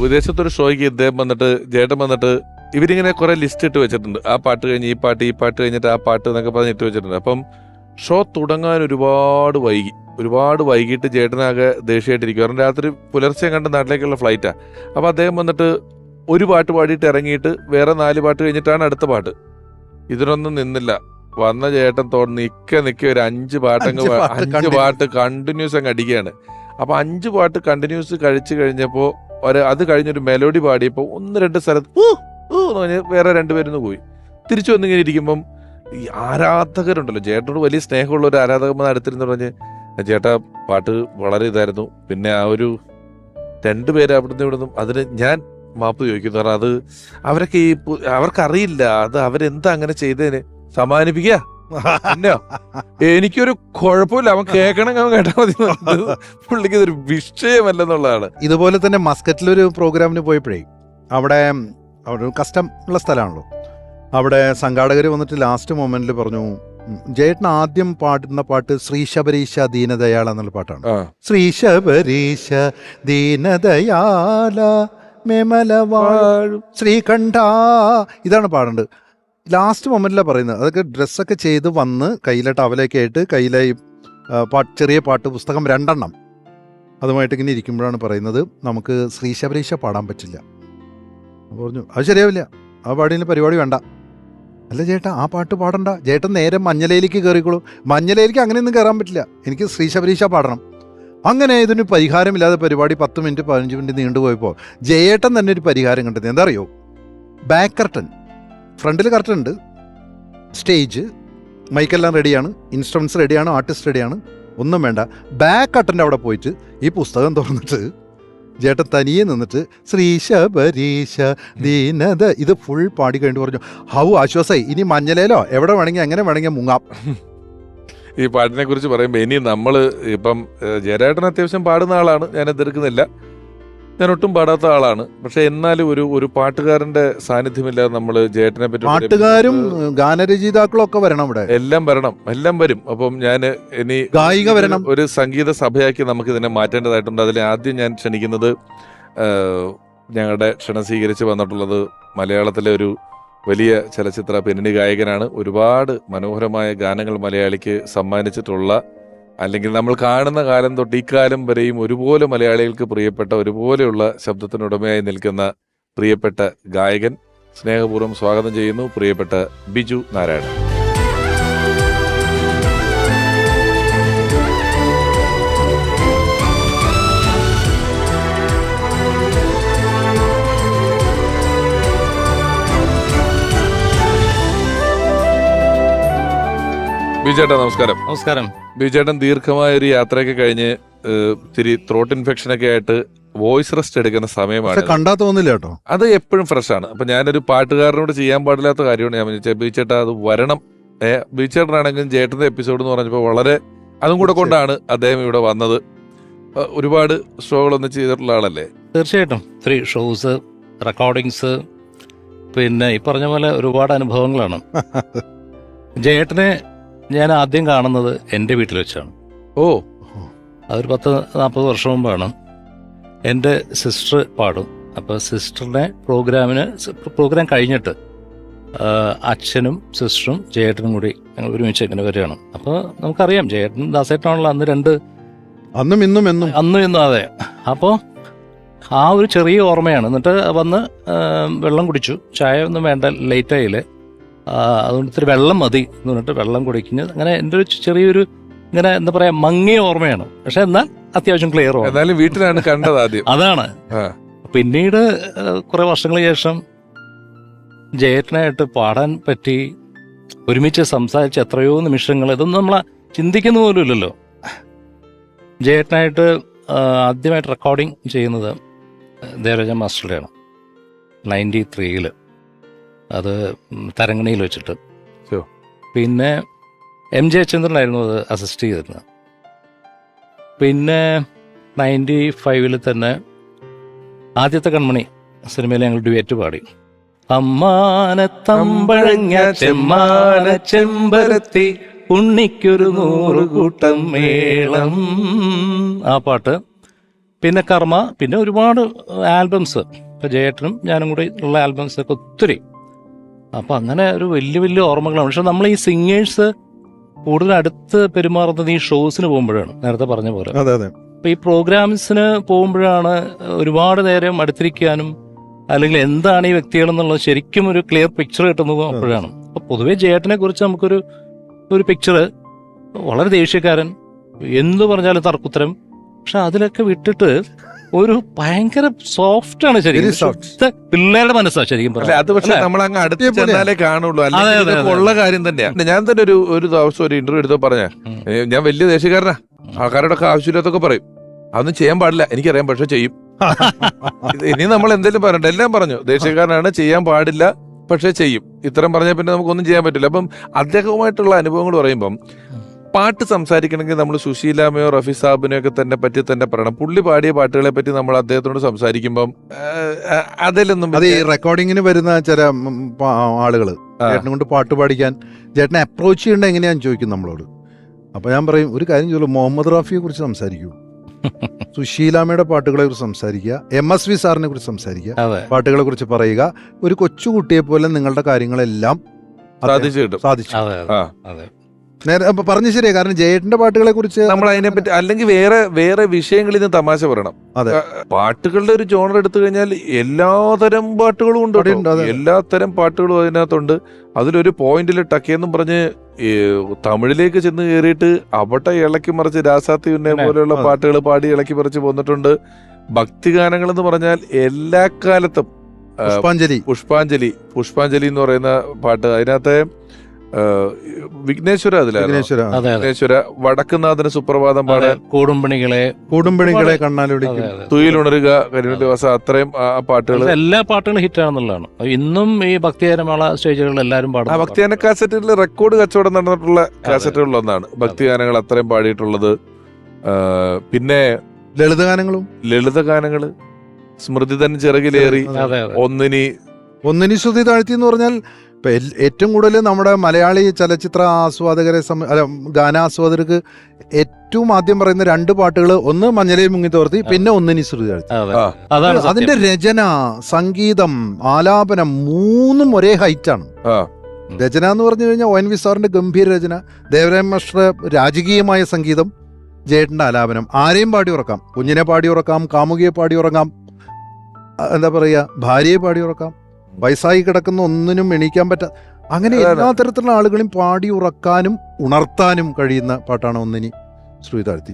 വിദേശത്തൊരു ഷോയ്ക്ക് ഇദ്ദേഹം വന്നിട്ട് ചേട്ടൻ വന്നിട്ട് ഇവരിങ്ങനെ കുറെ ലിസ്റ്റ് ഇട്ട് വെച്ചിട്ടുണ്ട്. ആ പാട്ട് കഴിഞ്ഞ് ഈ പാട്ട് കഴിഞ്ഞിട്ട് ആ പാട്ട് എന്നൊക്കെ പറഞ്ഞ് ഇട്ട് വെച്ചിട്ടുണ്ട്. അപ്പം ഷോ തുടങ്ങാൻ ഒരുപാട് വൈകിട്ട് ചേട്ടനാകെ ദേഷ്യമായിട്ടിരിക്കും. കാരണം രാത്രി പുലർച്ചെ കണ്ട് നാട്ടിലേക്കുള്ള ഫ്ലൈറ്റാ. അപ്പം അദ്ദേഹം വന്നിട്ട് ഒരു പാട്ട് പാടിയിട്ട് ഇറങ്ങിയിട്ട് വേറെ 4 പാട്ട് കഴിഞ്ഞിട്ടാണ് അടുത്ത പാട്ട്. ഇതിനൊന്നും നിന്നില്ല. വന്ന ചേട്ടൻ നിക്ക ഒരു 5 പാട്ട് കണ്ടിന്യൂസ് അങ്ങ് അടിക്കുകയാണ്. അപ്പൊ 5 പാട്ട് കണ്ടിന്യൂസ് കഴിച്ചു കഴിഞ്ഞപ്പോ അത് കഴിഞ്ഞൊരു മെലോഡി പാടിയപ്പോൾ 1-2 സ്ഥലത്ത് വേറെ 2 പേരൊന്ന് പോയി. തിരിച്ചു വന്നിങ്ങനെ ഇരിക്കുമ്പം ഈ ആരാധകരുണ്ടല്ലോ, ചേട്ടനോട് വലിയ സ്നേഹമുള്ള ഒരു ആരാധകന്മാർ അടുത്തിരുന്ന് പറഞ്ഞ്, ചേട്ടാ പാട്ട് വളരെ ഇതായിരുന്നു, പിന്നെ ആ ഒരു 2 പേര് അവിടുന്ന് ഇവിടുന്നും അതിന് ഞാൻ മാപ്പ് ചോദിക്കുന്നു. കാരണം അത് അവരൊക്കെ അവർക്കറിയില്ല അത് അവരെന്താ അങ്ങനെ ചെയ്തതിന് സമാനിപ്പിക്കുക. പിന്നെയോ എനിക്കൊരു കുഴപ്പമില്ല, അവൻ കേൾക്കണം, അവൻ കേട്ടാൽ മതി. പുള്ളിക്ക് ഇതൊരു വിഷയമല്ലെന്നുള്ളതാണ്. ഇതുപോലെ തന്നെ മസ്കറ്റിലൊരു പ്രോഗ്രാമിന് പോയപ്പോഴേ അവിടെ ഒരു കസ്റ്റം ഉള്ള സ്ഥലമാണല്ലോ. അവിടെ സംഘാടകർ വന്നിട്ട് ലാസ്റ്റ് മൊമെന്റിൽ പറഞ്ഞു, ജയേട്ടൻ ആദ്യം പാടുന്ന പാട്ട് ശ്രീശബരീശ ദീനദയാള എന്നുള്ള പാട്ടാണ്. ശ്രീശബരീശ ദീനദയാല മെമലവാഴും ശ്രീകണ്ഠ, ഇതാണ് പാടേണ്ടത്. ലാസ്റ്റ് മൊമെന്റിലാണ് പറയുന്നത്. അതൊക്കെ ഡ്രസ്സൊക്കെ ചെയ്ത് വന്ന് കയ്യിലെ ടവലൊക്കെ ആയിട്ട് കയ്യിലെ ചെറിയ പാട്ട് പുസ്തകം 2 അതുമായിട്ട് ഇങ്ങനെ ഇരിക്കുമ്പോഴാണ് പറയുന്നത്, നമുക്ക് ശ്രീശബരീശ പാടാൻ പറ്റില്ല. പറഞ്ഞു അത് ശരിയാവില്ല, ആ പാടിന് പരിപാടി വേണ്ട. അല്ല ചേട്ടാ, ആ പാട്ട് പാടണ്ട, ചേട്ടൻ നേരെ മഞ്ഞലയിലേക്ക് കയറിക്കോളൂ. മഞ്ഞലയിലേക്ക് അങ്ങനെയൊന്നും കയറാൻ പറ്റില്ല, എനിക്ക് ശ്രീശബരീശ പാടണം. അങ്ങനെ ഇതിന് പരിഹാരമില്ലാതെ പരിപാടി 10 മിനിറ്റ് 15 മിനിറ്റ് നീണ്ടുപോയപ്പോൾ ജയേട്ടൻ തന്നെ ഒരു പരിഹാരം കണ്ടത്. എന്താ അറിയോ? ബാക്ക് കർട്ടൻ, ഫ്രണ്ടിൽ കർട്ടൻ ഉണ്ട്, സ്റ്റേജ്, മൈക്കെല്ലാം റെഡിയാണ്, ഇൻസ്ട്രുമെന്റ്സ് റെഡിയാണ്, ആർട്ടിസ്റ്റ് റെഡിയാണ്, ഒന്നും വേണ്ട. ബാക്ക് കർട്ടൻ്റെ അവിടെ പോയിട്ട് ഈ പുസ്തകം തുറന്നിട്ട് ചേട്ടൻ തനിയെ നിന്നിട്ട് ശ്രീശബരീശ ദീനത ഇത് ഫുൾ പാടി കഴിഞ്ഞിട്ട് പറഞ്ഞു, ഹൗ ആശ്വാസമായി, ഇനി മഞ്ഞലേലോ എവിടെ വേണമെങ്കിൽ എങ്ങനെ വേണമെങ്കിൽ മുങ്ങാം. ഈ പാട്ടിനെ കുറിച്ച് പറയുമ്പോൾ ഇനി നമ്മൾ ഇപ്പം ജയരാട്ടൻ അത്യാവശ്യം പാടുന്ന ആളാണ്, ഞാൻ എതിർക്കുന്നില്ല, ഞാൻ ഒട്ടും പാടാത്ത ആളാണ്. പക്ഷെ എന്നാലും ഒരു പാട്ടുകാരന്റെ സാന്നിധ്യമില്ലാതെ നമ്മൾ ജയേട്ടനെ പറ്റി, പാട്ടുകാരും ഗാനരചയിതാക്കളും ഒക്കെ വരണം, ഇവിടെ എല്ലാം വരും. അപ്പം ഞാൻ ഇനി ഗായിക വരണം, ഒരു സംഗീത സഭയാക്കി നമുക്ക് ഇതിനെ മാറ്റേണ്ടതായിട്ടുണ്ട്. അതിൽ ആദ്യം ഞാൻ ക്ഷണിക്കുന്നത്, ഞങ്ങളുടെ ക്ഷണം സ്വീകരിച്ച് വന്നിട്ടുള്ളത് മലയാളത്തിലെ ഒരു വലിയ ചലച്ചിത്ര പിന്നണി ഗായകനാണ്. ഒരുപാട് മനോഹരമായ ഗാനങ്ങൾ മലയാളിക്ക് സമ്മാനിച്ചിട്ടുള്ള, അല്ലെങ്കിൽ നമ്മൾ കാണുന്ന കാലം തൊട്ട് ഈ കാലം വരെയും ഒരുപോലെ മലയാളികൾക്ക് പ്രിയപ്പെട്ട, ഒരുപോലെയുള്ള ശബ്ദത്തിനുടമയായി നിൽക്കുന്ന പ്രിയപ്പെട്ട ഗായകൻ, സ്നേഹപൂർവ്വം സ്വാഗതം ചെയ്യുന്നു പ്രിയപ്പെട്ട ബിജു നാരായണൻ. ബിജുചേട്ടാ നമസ്കാരം. നമസ്കാരം. ബിജുചേട്ടൻ ദീർഘമായ ഒരു യാത്രയൊക്കെ കഴിഞ്ഞ് ഇത്തിരി ത്രോട്ട് ഇൻഫെക്ഷൻ ഒക്കെ ആയിട്ട് വോയിസ് റെസ്റ്റ് എടുക്കുന്ന സമയമാണ്. കണ്ടാ തോന്നില്ല കേട്ടോ, അത് എപ്പോഴും ഫ്രഷ് ആണ്. അപ്പൊ ഞാനൊരു പാട്ടുകാരനോട് ചെയ്യാൻ പാടില്ലാത്ത കാര്യമാണ് ഞാൻ ചോദിച്ചത്, ബിജുചേട്ടാ അത് വരണം. ബിജുചേട്ടനാണെങ്കിലും ചേട്ടന്റെ എപ്പിസോഡ് എന്ന് പറഞ്ഞപ്പോൾ വളരെ അതും കൂടെ കൊണ്ടാണ് അദ്ദേഹം ഇവിടെ വന്നത്. ഒരുപാട് ഷോകളൊന്നും ചെയ്തിട്ടുള്ള ആളല്ലേ? തീർച്ചയായിട്ടും 3 ഷോസ്, റെക്കോർഡിങ്സ്, പിന്നെ ഈ പറഞ്ഞ പോലെ ഒരുപാട് അനുഭവങ്ങളാണ്. ജയേട്ടനെ ഞാൻ ആദ്യം കാണുന്നത് എൻ്റെ വീട്ടിൽ വെച്ചാണ്. അതൊരു 10-40 വർഷം മുമ്പാണ്. എൻ്റെ സിസ്റ്റർ പാടും. അപ്പോൾ സിസ്റ്ററിനെ പ്രോഗ്രാം കഴിഞ്ഞിട്ട് അച്ഛനും സിസ്റ്ററും ജയേട്ടനും കൂടി ഞങ്ങൾ ഒരുമിച്ച് ഇങ്ങനെ വരികയാണ്. അപ്പോൾ നമുക്കറിയാം ജയേട്ടൻ ദാസേട്ടനാണല്ലോ അന്നും ഇന്നും അതെ. അപ്പോൾ ആ ഒരു ചെറിയ ഓർമ്മയാണ്. എന്നിട്ട് വന്ന് വെള്ളം കുടിച്ചു, ചായ ഒന്നും വേണ്ട, ലേറ്റായില്ലേ, അതുകൊണ്ട് ഇത്തിരി വെള്ളം മതി എന്ന് പറഞ്ഞിട്ട് വെള്ളം കുടിക്കുന്നത്, അങ്ങനെ എൻ്റെ ഒരു ചെറിയൊരു ഇങ്ങനെ എന്താ പറയാ മങ്ങിയ ഓർമ്മയാണ്. പക്ഷെ എന്നാൽ അത്യാവശ്യം ക്ലിയർ ഓർമ്മ. വീട്ടിലാണ് കണ്ടത് ആദ്യം. അതാണ്. പിന്നീട് കുറെ വർഷങ്ങൾക്ക് ശേഷം ജയേട്ടനായിട്ട് പാടാൻ പറ്റി, ഒരുമിച്ച് സംസാരിച്ച് എത്രയോ നിമിഷങ്ങൾ, ഇതൊന്നും നമ്മളെ ചിന്തിക്കുന്ന പോലും ഇല്ലല്ലോ. ജയേട്ടനായിട്ട് ആദ്യമായിട്ട് റെക്കോർഡിങ് ചെയ്യുന്നത് ദേവരാജ മാസ്റ്ററുടെയാണ് 93-ൽ. അത് തരങ്ങണിയിൽ വെച്ചിട്ട്. പിന്നെ MJ ചന്ദ്രനായിരുന്നു അത് അസിസ്റ്റ് ചെയ്തിരുന്നത്. പിന്നെ 95-ൽ തന്നെ ആദ്യത്തെ കൺമണി സിനിമയിൽ ഞങ്ങൾ ഡ്യുവറ്റ് പാടി. അമ്മാനത്തമ്പഴങ്ങ ചെമ്മാന ചെമ്പരത്തി ഉണ്ണിക്കൊരു 100 കൂട്ടം മേളം, ആ പാട്ട് പിന്നെ കർമ്മ, പിന്നെ ഒരുപാട് ആൽബംസ്, ഇപ്പം ജയേട്ടനും ഞാനും കൂടി ഉള്ള ആൽബംസൊക്കെ ഒത്തിരി. അപ്പം അങ്ങനെ ഒരു വലിയ വലിയ ഓർമ്മകളാണ്. പക്ഷെ നമ്മൾ ഈ സിംഗേഴ്സ് കൂടുതൽ അടുത്ത് പെരുമാറുന്നത് ഈ ഷോസിന് പോകുമ്പോഴാണ്, നേരത്തെ പറഞ്ഞ പോലെ. അതെ അതെ. അപ്പം ഈ പ്രോഗ്രാംസിന് പോകുമ്പോഴാണ് ഒരുപാട് നേരം അടുത്തിരിക്കാനും അല്ലെങ്കിൽ എന്താണ് ഈ വ്യക്തികൾ എന്നുള്ളത് ശരിക്കും ഒരു ക്ലിയർ പിക്ചർ കിട്ടുന്നതും അപ്പോഴാണ്. അപ്പം പൊതുവേ ജയേട്ടനെ കുറിച്ച് നമുക്കൊരു പിക്ചർ വളരെ ദേഷ്യക്കാരൻ, എന്തു പറഞ്ഞാലും തർക്കുത്തരം, പക്ഷെ അതിലൊക്കെ വിട്ടിട്ട് ഒരു ഭയങ്കര സോഫ്റ്റ് ആണ് ശരിക്കും. ശുദ്ധ പിള്ളേരുടെ മനസ്സാ ശരിക്കും അല്ലെ? അത് പക്ഷെ നമ്മൾ അങ്ങ് അടുത്ത് ചെന്നാലേ കാണുള്ളൂ. അല്ലെങ്കിൽ ഉള്ള കാര്യം തന്നെയാണ്. ഞാൻ തന്നെ ഒരു ദിവസം ഒരു ഇന്റർവ്യൂ എടുത്തോ പറഞ്ഞ, ഞാൻ വലിയ ദേശീയക്കാരനാ, ആൾക്കാരോടൊക്കെ ആവശ്യമില്ലാത്തൊക്കെ പറയും, അതൊന്നും ചെയ്യാൻ പാടില്ല എനിക്കറിയാം, പക്ഷെ ചെയ്യും. ഇനി നമ്മൾ എന്തെങ്കിലും പറയണ്ട, എല്ലാം പറഞ്ഞു, ദേശീയക്കാരനാണ്, ചെയ്യാൻ പാടില്ല പക്ഷെ ചെയ്യും. ഇത്രയും പറഞ്ഞാൽ പിന്നെ നമുക്കൊന്നും ചെയ്യാൻ പറ്റില്ല. അപ്പം അദ്ദേഹവുമായിട്ടുള്ള അനുഭവങ്ങൾ പറയുമ്പം പാട്ട് സംസാരിക്കണമെങ്കിൽ നമ്മൾ സുശീലാമയോ റഫി സാബിനെയോ ഒക്കെ തന്നെ പറ്റി തന്നെ പറയണം. പുള്ളി പാടിയ പാട്ടുകളെ പറ്റി നമ്മൾ അദ്ദേഹത്തോട് സംസാരിക്കുമ്പം അതിലൊന്നും അത് ഈ റെക്കോർഡിങ്ങിന് വരുന്ന ചില ആളുകള് ചേട്ടനെ കൊണ്ട് പാട്ട് പാടിക്കാൻ ചേട്ടനെ അപ്രോച്ച് ചെയ്യേണ്ട എങ്ങനെയാന്ന് ചോദിക്കും നമ്മളോട്. അപ്പൊ ഞാൻ പറയും, ഒരു കാര്യം ചോദിച്ചു, മുഹമ്മദ് റാഫിയെ കുറിച്ച് സംസാരിക്കൂ, സുശീലാമയുടെ പാട്ടുകളെ കുറിച്ച് സംസാരിക്കുക, MSV സാറിനെ കുറിച്ച് സംസാരിക്കുക, പാട്ടുകളെ കുറിച്ച് പറയുക. ഒരു കൊച്ചുകുട്ടിയെ പോലെ നിങ്ങളുടെ കാര്യങ്ങളെല്ലാം സാധിച്ചു. നേരെ പറഞ്ഞു ശരിയാ. കാരണം ജയേട്ടന്റെ പാട്ടുകളെ കുറിച്ച് നമ്മൾ അതിനെപ്പറ്റി അല്ലെങ്കിൽ വേറെ വിഷയങ്ങളിൽ നിന്ന് തമാശ പറയണം. അതെ, പാട്ടുകളുടെ ഒരു ജോണർ എടുത്തു കഴിഞ്ഞാൽ എല്ലാതരം പാട്ടുകളും ഉണ്ട്, എല്ലാത്തരം പാട്ടുകളും അതിനകത്തുണ്ട്. അതിലൊരു പോയിന്റിൽ ടക്കേന്നും പറഞ്ഞ് തമിഴിലേക്ക് ചെന്ന് കയറിയിട്ട് അവിടെ ഇളക്കി മറിച്ച് രാസാത്തി ഉന്നെ പോലെയുള്ള പാട്ടുകൾ പാടി ഇളക്കി മറിച്ച് പോന്നിട്ടുണ്ട്. ഭക്തിഗാനങ്ങൾ എന്ന് പറഞ്ഞാൽ എല്ലാ കാലത്തും പുഷ്പാഞ്ജലി എന്ന് പറയുന്ന പാട്ട്, അതിനകത്തെ വിഘ്നേശ്വര വിഘ്നേശ്വര വടക്കുന്നാഥന് സുപ്രഭാതം പാടാൻ, കൂടുംപണികളെ കണ്ണാലൊടിക്കും, തുയിലുണരുക, കരിമല്ലിവാസ, അത്രയും ആ പാട്ടുകൾ എല്ലാ പാട്ടുകളും ഹിറ്റ് ആണെന്നുള്ളതാണ്. ഇന്നും ഈ ഭക്തിഗാനമുള്ള സ്റ്റേജുകളിൽ എല്ലാവരും പാടും. ആ ഭക്തിഗാന കാസറ്റുകളിൽ റെക്കോർഡ് കച്ചവടം നടന്നിട്ടുള്ള കാസറ്റുകളിലൊന്നാണ് ഭക്തിഗാനങ്ങൾ അത്രയും പാടിയിട്ടുള്ളത്. പിന്നെ ലളിതഗാനങ്ങള് സ്മൃതി തൻ ചിറകിലേറി, ഒന്നിനി ശ്രുതി താഴ്ത്തി എന്ന് പറഞ്ഞാൽ ഇപ്പൊ ഏറ്റവും കൂടുതൽ നമ്മുടെ മലയാളി ചലച്ചിത്ര ആസ്വാദകരെ ഗാനാസ്വാദകർക്ക് ഏറ്റവും ആദ്യം പറയുന്ന രണ്ട് പാട്ടുകൾ, ഒന്ന് മഞ്ഞലയിൽ മുങ്ങി തോർത്തി, പിന്നെ ഒന്നിനി ശ്രുതി താഴ്ത്തി. അതിന്റെ രചന, സംഗീതം, ആലാപനം മൂന്നും ഒരേ ഹൈറ്റാണ്. രചന എന്ന് പറഞ്ഞു കഴിഞ്ഞാൽ ONV സാറിന്റെ ഗംഭീര രചന, ദേവരായ മാസ്റ്ററുടെ രാജകീയമായ സംഗീതം, ജയേട്ടന്റെ ആലാപനം. ആരെയും പാടി ഉറക്കാം, കുഞ്ഞിനെ പാടി ഉറക്കാം, കാമുകിയെ പാടി ഉറക്കാം, എന്താ പറയുക, ഭാര്യയെ പാടി ഉറക്കാം, വയസ്സായി കിടക്കുന്ന ഒന്നിനും എണീക്കാൻ അങ്ങനെ എല്ലാ തരത്തിലുള്ള ആളുകളെയും പാടി ഉറക്കാനും ഉണർത്താനും കഴിയുന്ന പാട്ടാണ് ഒന്നിനി ശ്രുതി താഴ്ത്തി.